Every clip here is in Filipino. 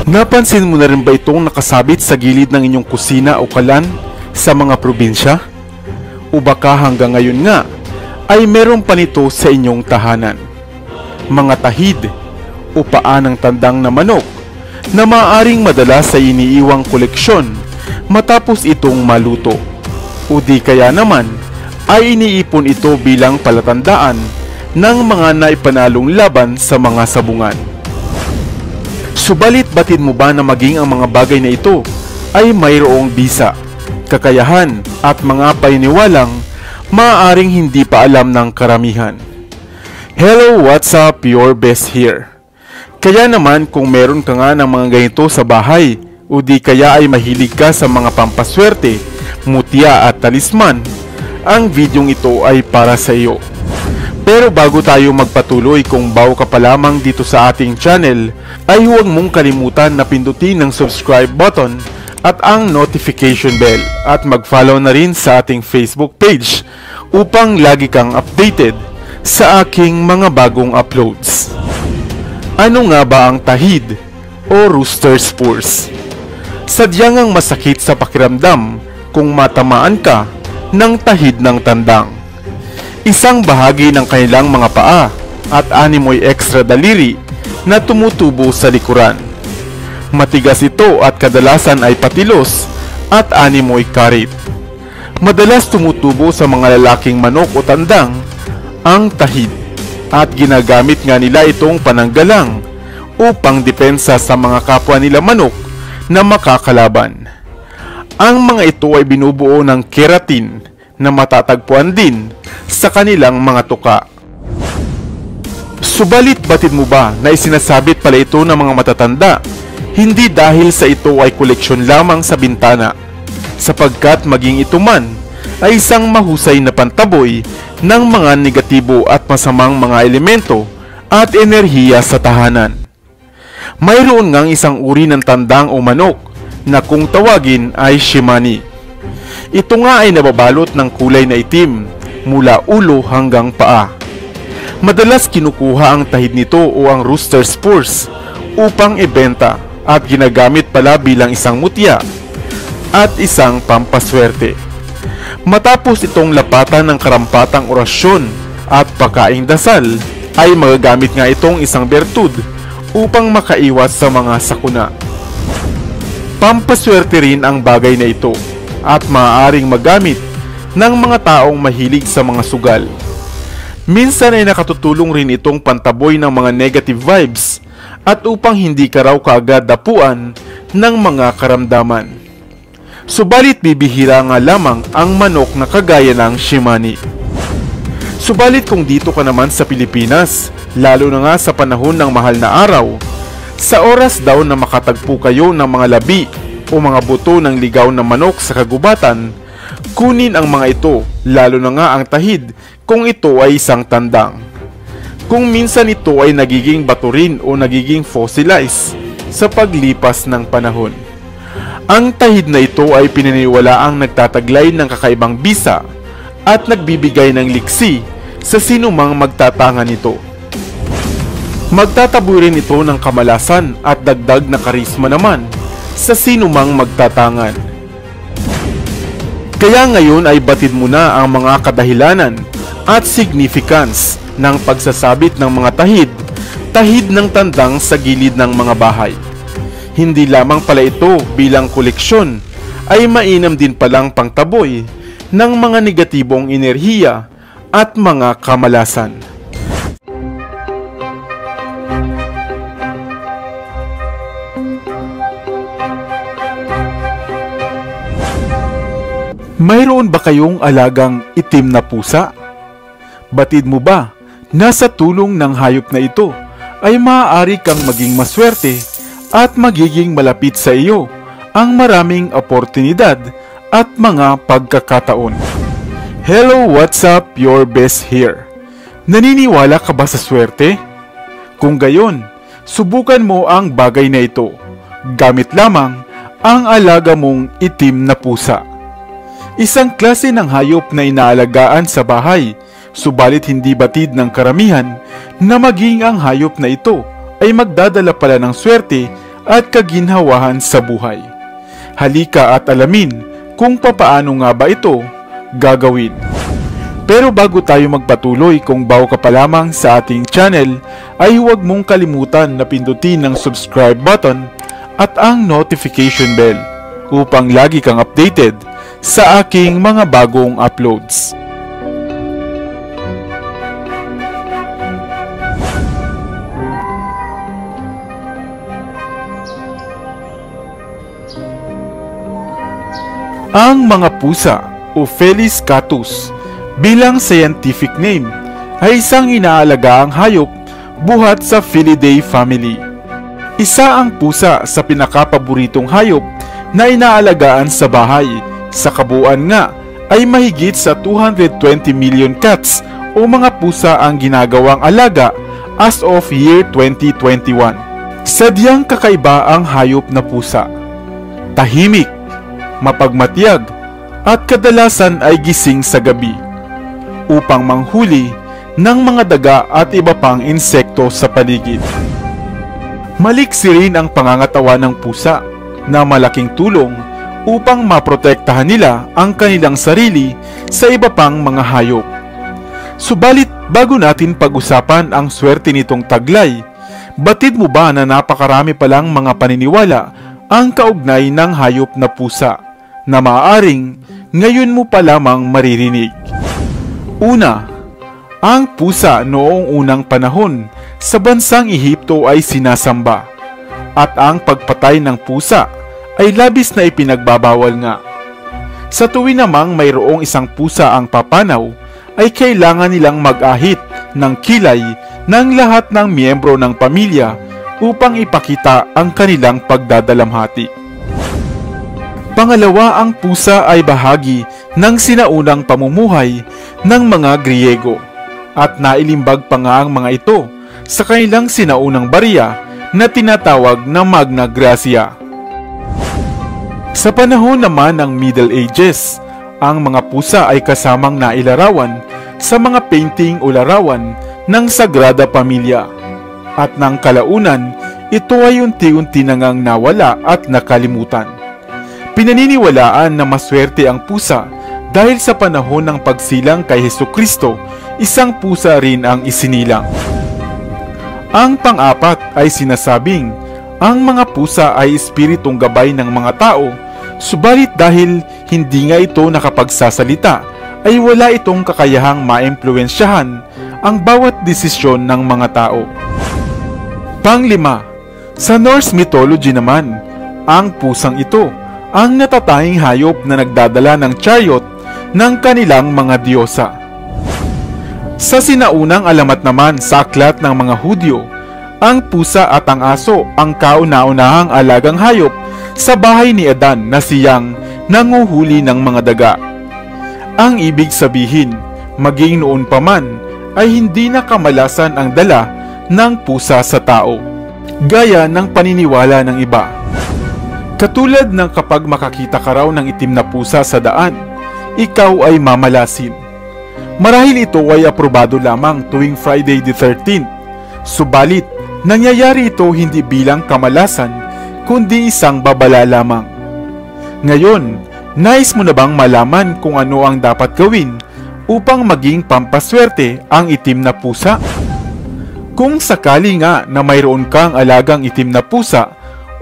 Napansin mo na rin ba itong nakasabit sa gilid ng inyong kusina o kalan sa mga probinsya? O baka hanggang ngayon nga ay meron pa nito sa inyong tahanan? Mga tahid o paa ng tandang na manok na maaaring madalas sa iniiwang koleksyon matapos itong maluto. O di kaya naman ay iniipon ito bilang palatandaan ng mga naipanalong laban sa mga sabungan. Subalit batid mo ba na maging ang mga bagay na ito ay mayroong bisa, kakayahan at mga paniniwalang maaaring hindi pa alam ng karamihan? Hello, what's up? Your best here. Kaya naman kung meron ka nga ng mga ganito sa bahay o di kaya ay mahilig ka sa mga pampaswerte, mutya at talisman, ang videong ito ay para sa iyo. Pero bago tayo magpatuloy, kung bago ka pa lamang dito sa ating channel, ay huwag mong kalimutan na pindutin ang subscribe button at ang notification bell at mag-follow na rin sa ating Facebook page upang lagi kang updated sa aking mga bagong uploads. Ano nga ba ang tahid o rooster spurs? Sadyang ang masakit sa pakiramdam kung matamaan ka ng tahid ng tandang. Isang bahagi ng kanilang mga paa at animoy extra daliri na tumutubo sa likuran. Matigas ito at kadalasan ay patilos at animoy karit. Madalas tumutubo sa mga lalaking manok o tandang ang tahid at ginagamit nga nila itong pananggalang upang depensa sa mga kapwa nila manok na makakalaban. Ang mga ito ay binubuo ng keratin na matatagpuan din sa kanilang mga tuka. Subalit batid mo ba na isinasabit pala ito ng mga matatanda hindi dahil sa ito ay koleksyon lamang sa bintana, sapagkat maging ito man ay isang mahusay na pantaboy ng mga negatibo at masamang mga elemento at enerhiya sa tahanan. Mayroon ngang isang uri ng tandang o manok na kung tawagin ay shimani. Ito nga ay nababalot ng kulay na itim mula ulo hanggang paa. Madalas kinukuha ang tahid nito o ang rooster spurs upang ibenta at ginagamit pala bilang isang mutya at isang pampaswerte. Matapos itong lapatan ng karampatang orasyon at pagkaing dasal, ay magagamit nga itong isang bertud upang makaiwas sa mga sakuna. Pampaswerte rin ang bagay na ito at maaaring magamit ng mga taong mahilig sa mga sugal. Minsan ay nakatutulong rin itong pantaboy ng mga negative vibes at upang hindi ka raw kaagad dapuan ng mga karamdaman. Subalit bibihira nga lamang ang manok na kagaya ng shimani. Subalit kung dito ka naman sa Pilipinas, lalo na nga sa panahon ng mahal na araw, sa oras daw na makatagpo kayo ng mga labi o mga buto ng ligaw na manok sa kagubatan, kunin ang mga ito, lalo na nga ang tahid kung ito ay isang tandang. Kung minsan ito ay nagiging bato rin o nagiging fossilized sa paglipas ng panahon. Ang tahid na ito ay pinaniniwalaang nagtataglay ng kakaibang bisa at nagbibigay ng liksi sa sinumang magtatangan nito. Magtataboy rin ito ng kamalasan at dagdag na karisma naman sa sinumang magtatangan. Kaya ngayon ay batid mo na ang mga kadahilanan at significance ng pagsasabit ng mga tahid ng tandang sa gilid ng mga bahay. Hindi lamang pala ito bilang koleksyon, ay mainam din palang pangtaboy ng mga negatibong enerhiya at mga kamalasan. Mayroon ba kayong alagang itim na pusa? Batid mo ba na sa tulong ng hayop na ito ay maaari kang maging maswerte at magiging malapit sa iyo ang maraming oportunidad at mga pagkakataon? Hello, what's up? Your best here. Naniniwala ka ba sa swerte? Kung gayon, subukan mo ang bagay na ito. Gamit lamang ang alaga mong itim na pusa. Isang klase ng hayop na inaalagaan sa bahay, subalit hindi batid ng karamihan na maging ang hayop na ito ay magdadala pala ng swerte at kaginhawahan sa buhay. Halika at alamin kung papaano nga ba ito gagawin. Pero bago tayo magpatuloy, kung bago ka pa lamang sa ating channel, ay huwag mong kalimutan na pindutin ang subscribe button at ang notification bell upang lagi kang updated sa aking mga bagong uploads. Ang mga pusa o Felis catus bilang scientific name ay isang inaalagaang hayop buhat sa Felidae family. Isa ang pusa sa pinakapaboritong hayop na inaalagaan sa bahay. Sa kabuuan nga ay mahigit sa 220 million cats o mga pusa ang ginagawang alaga as of year 2021. Sadyang kakaiba ang hayop na pusa. Tahimik, mapagmatyag, at kadalasan ay gising sa gabi upang manghuli ng mga daga at iba pang insekto sa paligid. Maliksi rin ang pangangatawan ng pusa na malaking tulong upang maprotektahan nila ang kanilang sarili sa iba pang mga hayop. Subalit bago natin pag-usapan ang swerte nitong taglay, batid mo ba na napakarami palang mga paniniwala ang kaugnay ng hayop na pusa na maaaring ngayon mo pa lamang maririnig? Una, ang pusa noong unang panahon sa bansang Ehipto ay sinasamba, at ang pagpatay ng pusa ay labis na ipinagbabawal nga. Sa tuwin namang mayroong isang pusa ang papanaw, ay kailangan nilang mag-ahit ng kilay ng lahat ng miyembro ng pamilya upang ipakita ang kanilang pagdadalamhati. Pangalawa, ang pusa ay bahagi ng sinaunang pamumuhay ng mga Griego, at nailimbag pa nga ang mga ito sa kanilang sinaunang barya na tinatawag na Magna Graecia. Sa panahon naman ng Middle Ages, ang mga pusa ay kasamang nailarawan sa mga painting o larawan ng Sagrada Pamilya, at ng kalaunan, ito ay unti-unti nangang nawala at nakalimutan. Pinaniniwalaan na maswerte ang pusa dahil sa panahon ng pagsilang kay Hesukristo, isang pusa rin ang isinilang. Ang pang-apat ay sinasabing ang mga pusa ay espiritong gabay ng mga tao, subalit dahil hindi nga ito nakapagsasalita, ay wala itong kakayahang maimpluwensyahan ang bawat desisyon ng mga tao. Panglima, sa Norse mythology naman, ang pusang ito ang natatanging hayop na nagdadala ng chariot ng kanilang mga diyosa. Sa sinaunang alamat naman sa aklat ng mga Hudyo, ang pusa at ang aso ang kauna-unahang alagang hayop sa bahay ni Adan na siyang nanguhuli ng mga daga. Ang ibig sabihin, maging noon pa man, ay hindi na kamalasan ang dala ng pusa sa tao, gaya ng paniniwala ng iba. Katulad ng kapag makakita ka raw ng itim na pusa sa daan, ikaw ay mamalasin. Marahil ito ay aprobado lamang tuwing Friday the 13th, subalit nangyayari ito hindi bilang kamalasan, kundi isang babala lamang. Ngayon, nais mo na bang malaman kung ano ang dapat gawin upang maging pampaswerte ang itim na pusa? Kung sakali nga na mayroon kang alagang itim na pusa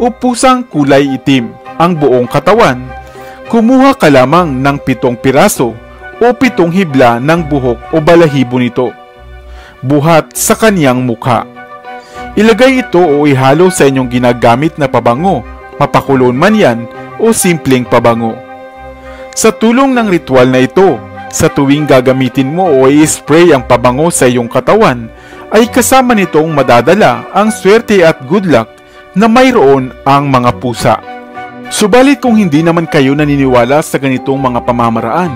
o pusang kulay itim ang buong katawan, kumuha ka lamang ng 7 piraso o 7 hibla ng buhok o balahibo nito, buhat sa kaniyang mukha. Ilagay ito o ihalo sa inyong ginagamit na pabango, mapakulon man yan o simpleng pabango. Sa tulong ng ritual na ito, sa tuwing gagamitin mo o i-spray ang pabango sa iyong katawan, ay kasama nitong madadala ang swerte at good luck na mayroon ang mga pusa. Subalit kung hindi naman kayo naniniwala sa ganitong mga pamamaraan,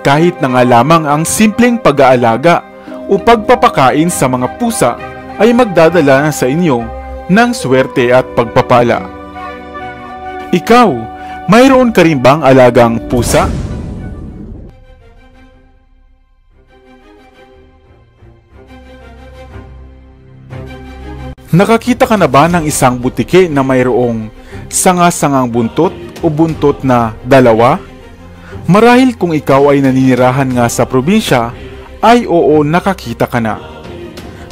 kahit na nga lamang ang simpleng pag-aalaga o pagpapakain sa mga pusa ay magdadala na sa inyo ng swerte at pagpapala. Ikaw, mayroon ka rin bang alagang pusa? Nakakita ka na ba ng isang butike na mayroong sanga-sangang buntot o buntot na dalawa? Marahil kung ikaw ay naninirahan nga sa probinsya, ay oo, nakakita ka na.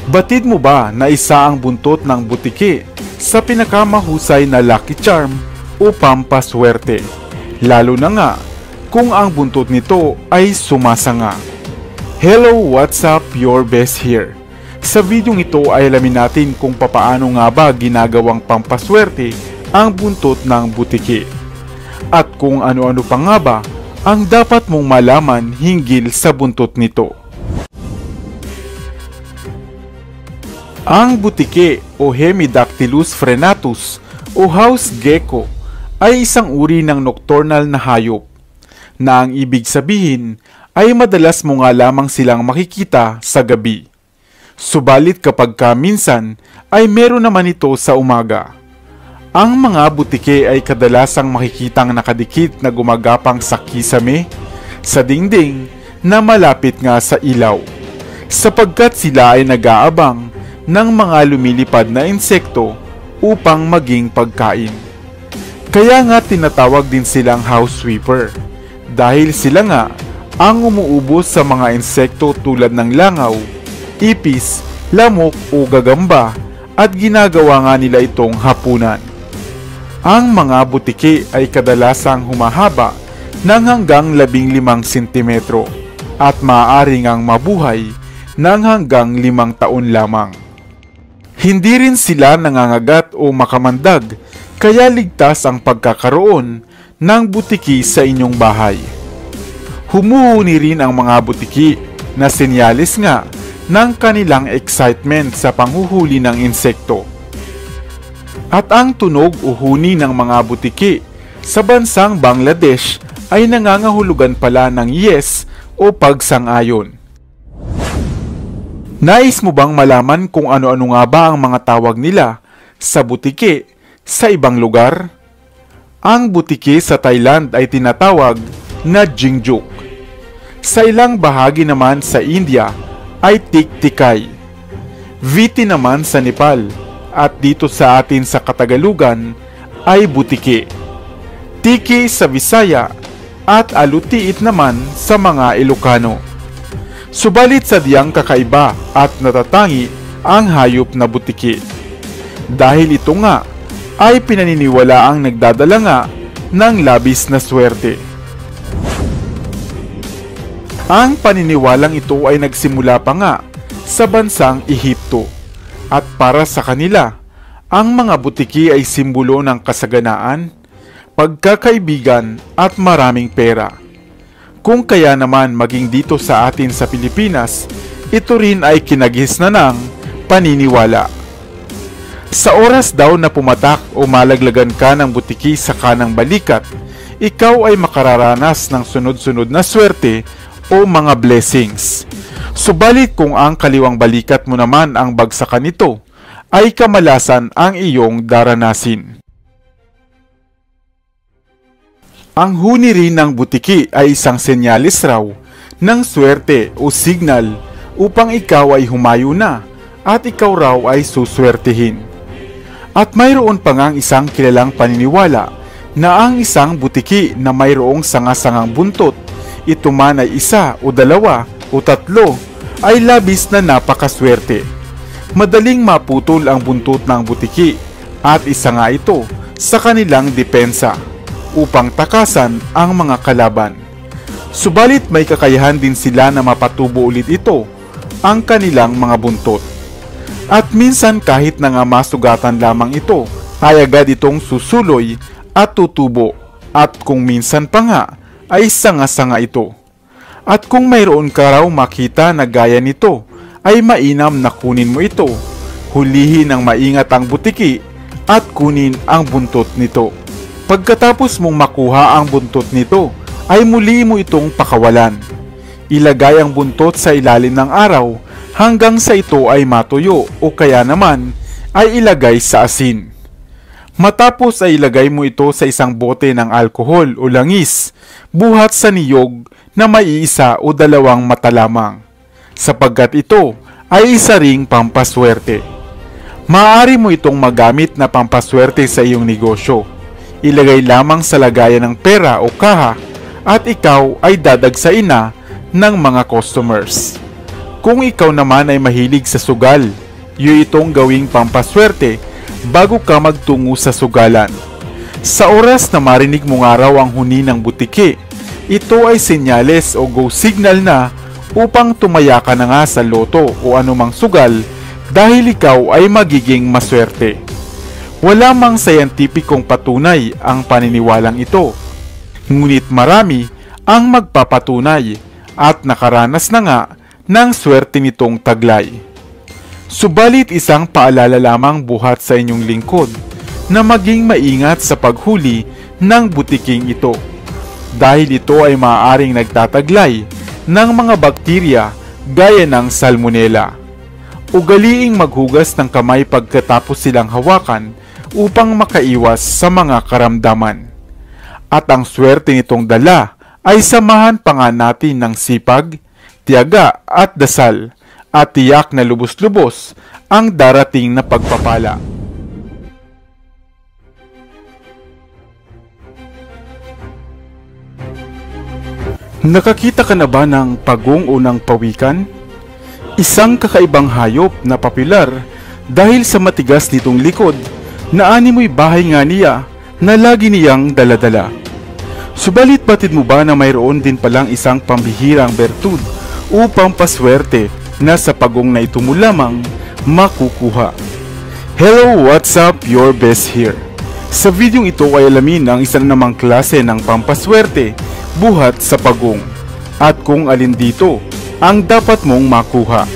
Batid mo ba na isa ang buntot ng butike sa pinakamahusay na lucky charm o pampaswerte? Lalo na nga kung ang buntot nito ay sumasanga. Hello, what's up? Your best here. Sa videong ito ay alamin natin kung papaano nga ba ginagawang pampaswerte ang buntot ng butike. At kung ano-ano pa nga ba ang dapat mong malaman hinggil sa buntot nito. Ang butike o Hemidactylus frenatus o house gecko ay isang uri ng nocturnal na hayop na ang ibig sabihin ay madalas mo nga lamang silang makikita sa gabi. Subalit kapag minsan ay meron naman ito sa umaga. Ang mga butike ay kadalasang makikitang nakadikit na gumagapang sa kisame, sa dingding na malapit nga sa ilaw, sapagkat sila ay nag-aabang ng mga lumilipad na insekto upang maging pagkain. Kaya nga tinatawag din silang house sweeper, dahil sila nga ang umuubos sa mga insekto tulad ng langaw, ipis, lamok o gagamba, at ginagawa nga nila itong hapunan. Ang mga butike ay kadalasang humahaba ng hanggang 15 cm at maaari ngang mabuhay ng hanggang 5 taon lamang. Hindi rin sila nangangagat o makamandag, kaya ligtas ang pagkakaroon ng butiki sa inyong bahay. Humuhuni rin ang mga butiki na senyalis nga ng kanilang excitement sa panghuhuli ng insekto. At ang tunog o huni ng mga butiki sa bansang Bangladesh ay nangangahulugan pala ng yes o pagsang-ayon. Nais mo bang malaman kung ano-ano nga ba ang mga tawag nila sa butiki sa ibang lugar? Ang butiki sa Thailand ay tinatawag na jingjuk. Sa ilang bahagi naman sa India ay tiktikay. Viti naman sa Nepal, at dito sa atin sa Katagalugan ay butiki. Tiki sa Visaya at alutiit naman sa mga Ilocano. Subalit sadyang kakaiba at natatangi ang hayop na butiki. Dahil ito nga ay pinaniniwalaang nagdadala nga ng labis na swerte. Ang paniniwalang ito ay nagsimula pa nga sa bansang Ehipto, at para sa kanila, ang mga butiki ay simbolo ng kasaganaan, pagkakaibigan at maraming pera. Kung kaya naman maging dito sa atin sa Pilipinas, ito rin ay kinagis na ng paniniwala. Sa oras daw na pumatak o malaglagan ka ng butiki sa kanang balikat, ikaw ay makararanas ng sunod-sunod na swerte o mga blessings. Subalit kung ang kaliwang balikat mo naman ang bagsakan nito, ay kamalasan ang iyong daranasin. Ang huni rin ng butiki ay isang senyalis raw ng swerte o signal upang ikaw ay humayo na at ikaw raw ay suswertihin. At mayroon pa ngang isang kilalang paniniwala na ang isang butiki na mayroong sanga-sangang buntot, ito man ay isa o dalawa o tatlo, ay labis na napakaswerte. Madaling maputol ang buntot ng butiki at isa nga ito sa kanilang depensa upang takasan ang mga kalaban. Subalit may kakayahan din sila na mapatubo ulit ito ang kanilang mga buntot. At minsan kahit na nga masugatan lamang ito, ay agad itong susuloy at tutubo, at kung minsan pa nga ay sanga-sanga ito. At kung mayroon ka raw makita na gaya nito, ay mainam na kunin mo ito, hulihin ng maingat ang butiki at kunin ang buntot nito. Pagkatapos mong makuha ang buntot nito, ay muli mo itong pakawalan. Ilagay ang buntot sa ilalim ng araw hanggang sa ito ay matuyo o kaya naman ay ilagay sa asin. Matapos ay ilagay mo ito sa isang bote ng alkohol o langis, buhat sa niyog na may isa o dalawang mata lamang, sapagkat ito ay isa ring pampaswerte. Maaari mo itong magamit na pampaswerte sa iyong negosyo. Ilagay lamang sa lagayan ng pera o kaha at ikaw ay dadagsain na ng mga customers. Kung ikaw naman ay mahilig sa sugal, itong gawing pampaswerte bago ka magtungo sa sugalan. Sa oras na marinig mo nga raw ang huni ng butiki, ito ay senyales o go signal na upang tumaya ka na nga sa loto o anumang sugal dahil ikaw ay magiging maswerte. Wala mang sayantipikong patunay ang paniniwalang ito, ngunit marami ang magpapatunay at nakaranas na nga ng swerte nitong taglay. Subalit isang paalala lamang buhat sa inyong lingkod na maging maingat sa paghuli ng butiking ito dahil ito ay maaaring nagtataglay ng mga bakterya gaya ng salmonella. Ugaliing maghugas ng kamay pagkatapos silang hawakan upang makaiwas sa mga karamdaman. At ang swerte nitong dala ay samahan pa nga natin ng sipag, tiyaga at dasal at tiyak na lubos-lubos ang darating na pagpapala. Nakakita ka na ba ng pagong o ng pawikan? Isang kakaibang hayop na popular dahil sa matigas nitong likod na animoy bahay nga niya na lagi niyang daladala. Subalit batid mo ba na mayroon din palang isang pambihirang bertud o pampaswerte na sa pagong na ito mo lamang makukuha? Hello, what's up? Your best here. Sa videong ito ay alamin ang isa namang klase ng pampaswerte buhat sa pagong at kung alin dito ang dapat mong makuha.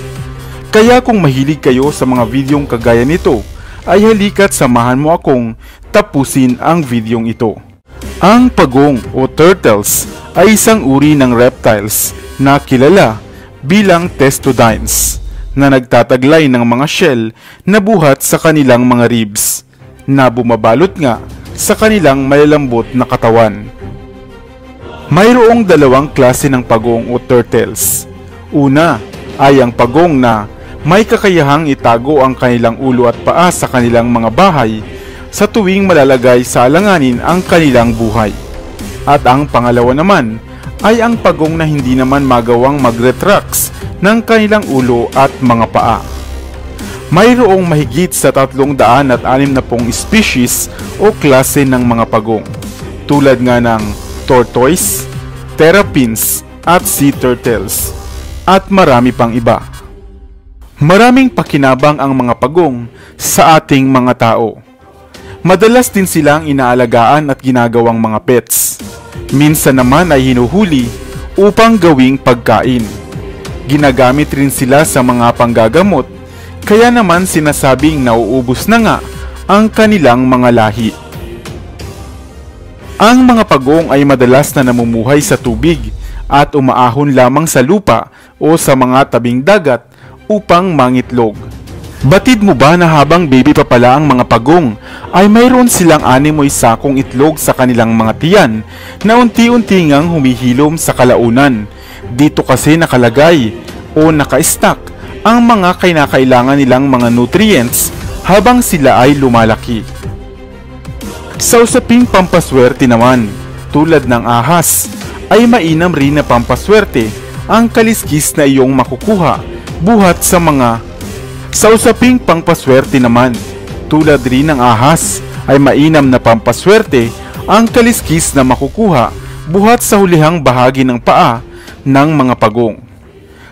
Kaya kung mahilig kayo sa mga videong kagaya nito, ay halika't samahan mo akong tapusin ang videong ito. Ang pagong o turtles ay isang uri ng reptiles na kilala bilang testudines na nagtataglay ng mga shell na buhat sa kanilang mga ribs na bumabalot nga sa kanilang malalambot na katawan. Mayroong dalawang klase ng pagong o turtles. Una ay ang pagong na may kakayahang itago ang kanilang ulo at paa sa kanilang mga bahay sa tuwing malalagay sa alanganin ang kanilang buhay. At ang pangalawa naman ay ang pagong na hindi naman magawang mag-retracts ng kanilang ulo at mga paa. Mayroong mahigit sa 360 species o klase ng mga pagong, tulad nga ng tortoise, terrapins at sea turtles, at marami pang iba. Maraming pakinabang ang mga pagong sa ating mga tao. Madalas din silang inaalagaan at ginagawang mga pets. Minsan naman ay hinuhuli upang gawing pagkain. Ginagamit rin sila sa mga panggagamot, kaya naman sinasabing nauubos na nga ang kanilang mga lahi. Ang mga pagong ay madalas na namumuhay sa tubig at umaahon lamang sa lupa o sa mga tabing dagat upang mangitlog. Batid mo ba na habang baby pa pala ang mga pagong ay mayroon silang 6 sakong itlog sa kanilang mga tiyan na unti-unti ngang humihilom sa kalaunan. Dito kasi nakalagay o naka-stack ang mga kinakailangan nilang mga nutrients habang sila ay lumalaki. Sa usaping pampaswerte naman, tulad ng ahas, ay mainam rin na pampaswerte ang kaliskis na iyong makukuha buhat sa mga. Sa usaping pangpaswerte naman, tulad rin ng ahas, ay mainam na pampaswerte ang kaliskis na makukuha buhat sa hulihang bahagi ng paa ng mga pagong.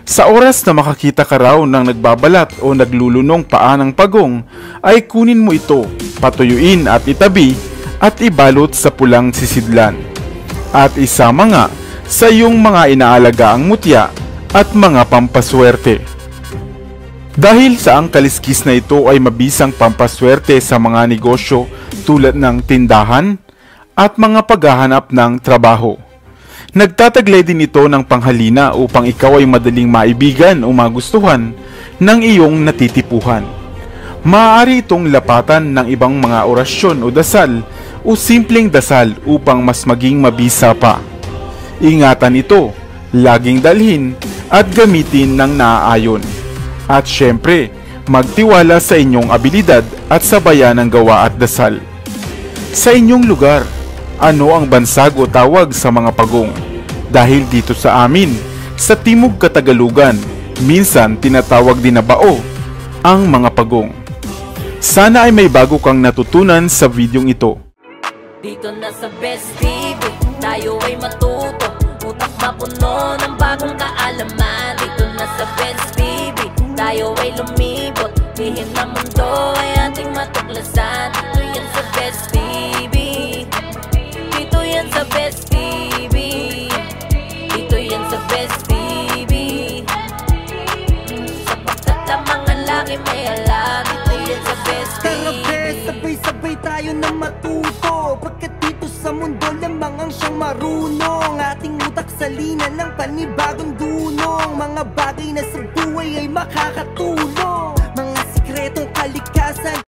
Sa oras na makakita ka raw ng nagbabalat o naglulunong paa ng pagong, ay kunin mo ito, patuyuin at itabi at ibalot sa pulang sisidlan. At isama nga sa iyong mga inaalagaang mutya at mga pampaswerte. Dahil sa ang kaliskis na ito ay mabisang pampaswerte sa mga negosyo tulad ng tindahan at mga paghahanap ng trabaho. Nagtataglay din ito ng panghalina upang ikaw ay madaling maibigan o magustuhan ng iyong natitipuhan. Maaari itong lapatan ng ibang mga orasyon o dasal o simpleng dasal upang mas maging mabisa pa. Ingatan ito, laging dalhin at gamitin ng naaayon. At syempre, Magtiwala sa inyong abilidad at sabayan ang gawa at dasal. Sa inyong lugar, ano ang bansag o tawag sa mga pagong? Dahil dito sa amin, sa Timog Katagalugan, minsan tinatawag din na bao ang mga pagong. Sana ay may bago kang natutunan sa videong ito. Dito na sa Best TV, tayo ay matuto, utak mapuno ng bagong kaalaman. Dito na sa Best TV, tayo ay lumibot, lihim na mundo ay ating matuklasan. Dito yan sa Best TV, dito yan sa Best TV, dito yan sa Best TV. Sapagkat ang mga laki may alam, dito yan sa Best TV. Sabay-sabay tayo na matuto, pagkat dito sa mundo lamang ang siyang marunong. Ating utak salina ng panibagong dunong, mga bagay na sa buhay ay makakatulong, mga sikretong kalikasan.